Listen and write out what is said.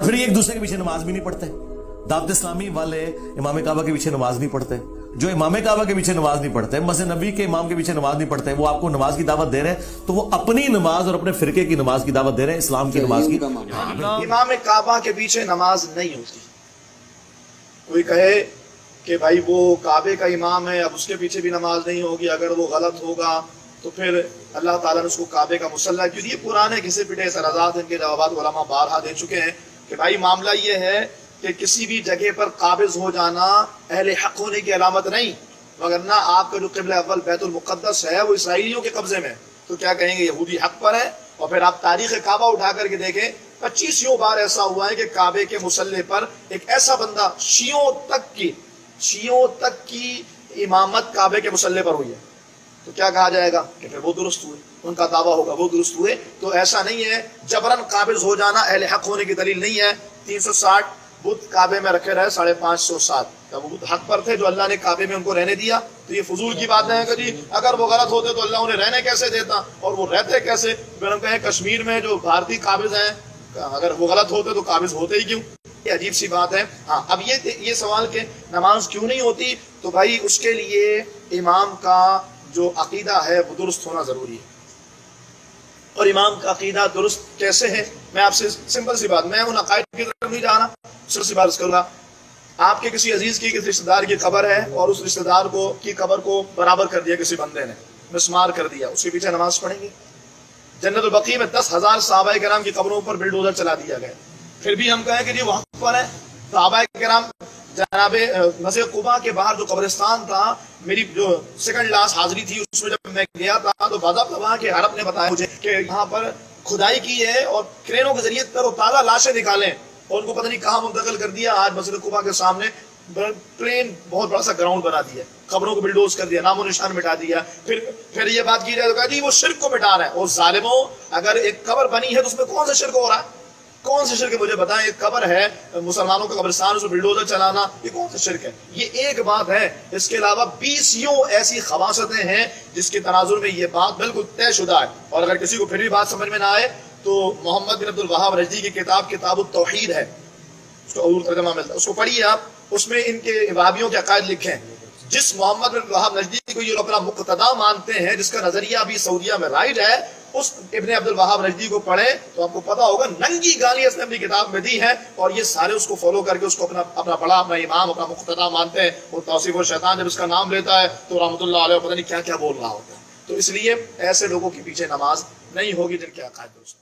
फिर एक दूसरे के पीछे नमाज भी नहीं पढ़ते। दावत इस्लामी वाले इमाम काबा के पीछे नमाज नहीं पढ़ते। जो इमाम काबा के पीछे नमाज नहीं पढ़ते, मस्जिद नबी के इमाम के पीछे नमाज नहीं पढ़ते, वो आपको नमाज की दावत दे रहे हैं, तो वो अपनी नमाज और अपने फिरके की नमाज की दावत दे रहे हैं, इस्लाम की नमाज की। इमाम काबा के पीछे नमाज नहीं होती। कोई कहे कि भाई वो काबे का इमाम है, अब उसके पीछे भी नमाज नहीं होगी, अगर वो गलत होगा तो फिर अल्लाह ताला ने उसको काबे का मुसल्ला, क्योंकि ये पुराने घिसे पिटे सराजात, इनके जवाब उलमा बारहा दे चुके हैं कि भाई मामला ये है कि किसी भी जगह पर काबिज हो जाना अहले हक होने की अलामत नहीं, मगर ना आपका जो क़िबला अव्वल बैतुल मुक़द्दस है वो इसराइलियों के कब्जे में, तो क्या कहेंगे यहूदी हक पर है। और फिर आप तारीख़ काबा उठा करके देखें, 25 बार ऐसा हुआ है कि काबे के मुसल्ले पर एक ऐसा बंदा, शियों तक की इमामत काबे के मुसल्ले पर हुई है, तो क्या कहा जाएगा कि फिर वो दुरुस्त हुए, उनका दावा होगा वो दुरुस्त हुए। तो ऐसा नहीं है, जबरन काबिज हो जाना अहले हक होने की दलील नहीं है। 360 बुत काबे में रखे रहे, 550 क्या वो बुत हक पर थे जो अल्लाह ने काबे में उनको रहने दिया? तो ये फजूल की बात है कि जी अगर वो गलत होते तो अल्लाह उन्हें रहने कैसे देता, और वो रहते कैसे? फिर हम कहें कश्मीर में जो भारतीय काबिज हैं, अगर वो गलत होते तो काबिज होते ही क्यों? ये अजीब सी बात है। हाँ, अब ये सवाल के नमाज क्यों नहीं होती, तो भाई उसके लिए इमाम का जो अकीदा है वो दुरुस्त होना जरूरी है। और इमाम का अकीदा दुरुस्त कैसे है? मैं आपसे सिंपल सी बात, मैं उन अकायद की तरफ नहीं जा रहा, सिर्फ सी बात करूंगा। आपके किसी अजीज की, किसी रिश्तेदार की कब्र है और उस रिश्तेदार की कब्र को बराबर कर दिया किसी बंदे ने, मिसमार कर दिया, उसके पीछे नमाज पढ़ेंगे? जन्नतुल बकी में 10,000 सहाबाए किराम की कब्रों पर बिल्डोजर चला दिया गया, फिर भी हम कहें कि ये वहाँ पर है। सहाबाए किराम, जनाबे मस्जिद कुबा के बाहर जो कब्रिस्तान था, मेरी जो सेकंड लास्ट हाजिरी थी उसमें जब मैं गया था, तो वहाँ के अरब ने बताया मुझे कि यहाँ पर खुदाई की है और क्रेनों के जरिए तरोताजा लाशें निकालें, और उनको पता नहीं कहाँ मुंतकिल कर दिया। आज मस्जिद कुबा के सामने प्लेन बहुत बड़ा सा ग्राउंड बना दिया, कब्रों को बिल्डोज कर दिया, नामो निशान मिटा दिया। फिर ये बात की जाए तो कहा जी वो शिर्क को मिटा रहे हैं। और जालिमों, अगर एक कब्र बनी है तो उसमें कौन सा शिर्क हो रहा है? कौन सा शिर्क है मुझे बताएं? एक कब्र है मुसलमानों का कब्रिस्तान, उसमें बिल्डोजर चलाना, ये कौन सा शिर्क है? ये एक बात है। इसके अलावा 20 ऐसी खवासतें हैं जिसके तनाजुर में ये बात बिल्कुल तयशुदा है। और अगर किसी को फिर भी बात समझ में ना आए तो मोहम्मद बिन अब्दुल वहाब रजदी की किताब किताबुत तौहीद है, उसका उर्दू तर्जुमा मिलता है, उसको पढ़िए आप। उसमें इनके वहाबियों के अकायद लिखे हैं। जिस मोहम्मद बिन वहाब रजदी को ये अपना मुक्तदा मानते हैं, जिसका नजरिया अभी सऊदीया में राइज है, उस इब्ने अब्दुल वहाब रजदी को पढ़े तो आपको पता होगा नंगी गालियां उसने अपनी किताब में दी है, और ये सारे उसको फॉलो करके उसको अपना बड़ा, अपना इमाम, अपना मुक्तदा मानते हैं। वो तौसीफ और शैतान जब इसका नाम लेता है तो रहमतुल्लाह अलैह पता नहीं क्या क्या बोल रहा होता है। तो इसलिए ऐसे लोगों के पीछे नमाज नहीं होगी जिनके अकायद दुरुस्त।